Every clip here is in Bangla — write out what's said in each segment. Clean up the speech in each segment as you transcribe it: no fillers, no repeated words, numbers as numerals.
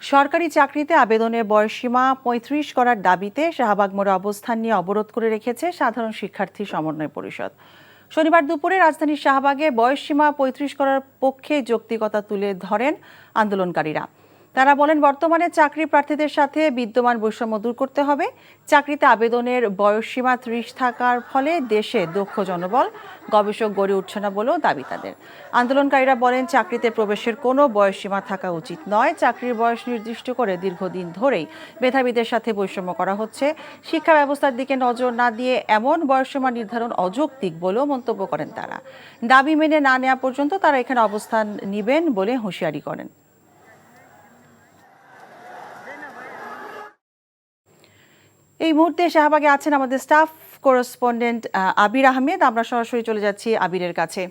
সরকারি চাকরিতে আবেদনের বয়সসীমা ৩৫ করার দাবিতে শাহবাগ মোড়ে অবস্থান নিয়ে অবরোধ করে রেখেছে সাধারণ শিক্ষার্থী সমন্বয় পরিষদ। শনিবার দুপুরে রাজধানীর শাহবাগে বয়সসীমা ৩৫ করার পক্ষে যৌক্তিকতা তুলে ধরেন আন্দোলনকারীরা। তারা বলেন, বর্তমানে চাকরি প্রার্থীদের সাথে বিদ্যমান বৈষম্য দূর করতে হবে। চাকরিতে আবেদনের বয়সসীমা ৩০ থাকার ফলে দেশে দক্ষ জনবল, গবেষক গড়ে উঠছে না বলেও দাবি তাদের। আন্দোলনকারীরা বলেন, চাকরিতে প্রবেশের কোনো বয়সসীমা থাকা উচিত নয়। চাকরির বয়স নির্দিষ্ট করে দীর্ঘদিন ধরেই মেধাবীদের সাথে বৈষম্য করা হচ্ছে। শিক্ষা ব্যবস্থার দিকে নজর না দিয়ে এমন বয়সসীমা নির্ধারণ অযৌক্তিক বলেও মন্তব্য করেন তারা। দাবি মেনে না নেওয়া পর্যন্ত তারা এখানে অবস্থান নেবেন বলে হুঁশিয়ারি করেন। এই মুহূর্তে শাহবাগে আছেন আমাদের স্টাফ করেসপন্ডেন্ট আবির আহমেদ। আমরা সরাসরি চলে যাচ্ছি আবিরের কাছে।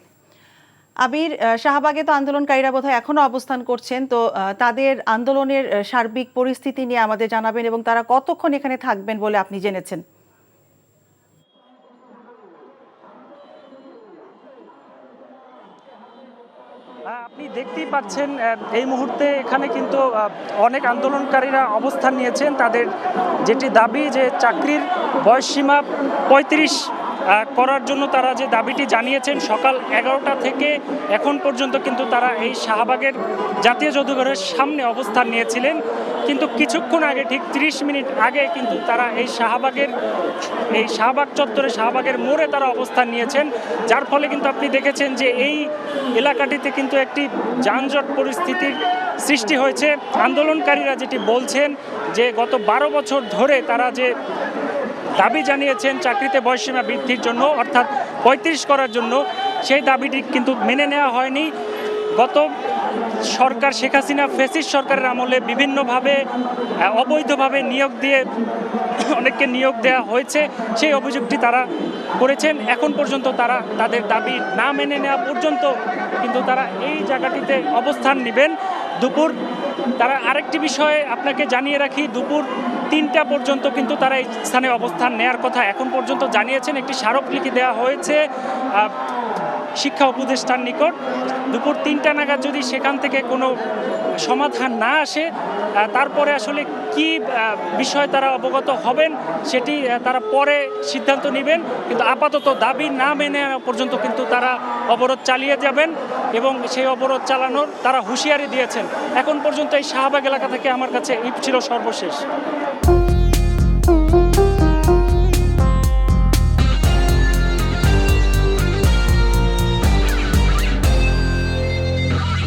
আবির, শাহবাগে তো আন্দোলনকারীরা বোধহয় এখনো অবস্থান করছেন, তো তাদের আন্দোলনের সার্বিক পরিস্থিতি নিয়ে আমাদের জানাবেন এবং তারা কতক্ষণ এখানে থাকবেন বলে আপনি জেনেছেন? আপনি দেখতেই পাচ্ছেন এই মুহূর্তে এখানে কিন্তু অনেক আন্দোলনকারীরা অবস্থান নিয়েছেন। তাদের যেটি দাবি যে চাকরির বয়সসীমা ৩৫ করার জন্য তারা যে দাবিটি জানিয়েছেন, সকাল ১১টা থেকে এখন পর্যন্ত কিন্তু তারা এই শাহবাগের জাতীয় জাদুঘরের সামনে অবস্থান নিয়েছিলেন। কিন্তু কিছুক্ষণ আগে, ঠিক ৩০ মিনিট আগে কিন্তু তারা এই শাহবাগ চত্বরে, শাহবাগের মোড়ে তারা অবস্থান নিয়েছেন। যার ফলে কিন্তু আপনি দেখেছেন যে এই এলাকাটিতে কিন্তু একটি যানজট পরিস্থিতির সৃষ্টি হয়েছে। আন্দোলনকারীরা যেটি বলছেন যে গত ১২ বছর ধরে তারা যে দাবি জানিয়েছেন চাকরিতে বয়সসীমা বৃদ্ধির জন্য, অর্থাৎ ৩৫ করার জন্য, সেই দাবিটি কিন্তু মেনে নেওয়া হয়নি। গত সরকার, শেখ হাসিনা ফ্যাসিস্ট সরকারের আমলে বিভিন্নভাবে অবৈধভাবে অনেককে নিয়োগ দেওয়া হয়েছে, সেই অভিযোগটি তারা করেছেন। এখন পর্যন্ত তারা তাদের দাবি না মেনে নেওয়া পর্যন্ত কিন্তু তারা এই জায়গাটিতে অবস্থান নেবেন। তারা আরেকটি বিষয়ে আপনাকে জানিয়ে রাখি, দুপুর ৩টা পর্যন্ত কিন্তু তারা এই স্থানে অবস্থান নেওয়ার কথা এখন পর্যন্ত জানিয়েছেন। একটি স্মারকলিপি দেওয়া হয়েছে শিক্ষা উপদেষ্টার নিকট। দুপুর ৩টা নাগাদ যদি সেখান থেকে কোনো সমাধান না আসে, তারপরে আসলে কি বিষয়ে তারা অবগত হবেন সেটি তারা পরে সিদ্ধান্ত নেবেন। কিন্তু আপাতত দাবি না মেনে নেওয়া পর্যন্ত কিন্তু তারা অবরোধ চালিয়ে যাবেন এবং সেই অবরোধ চালানোর তারা হুঁশিয়ারি দিয়েছেন। এখন পর্যন্ত এই শাহবাগ এলাকা থেকে আমার কাছে এই ছিল সর্বশেষ।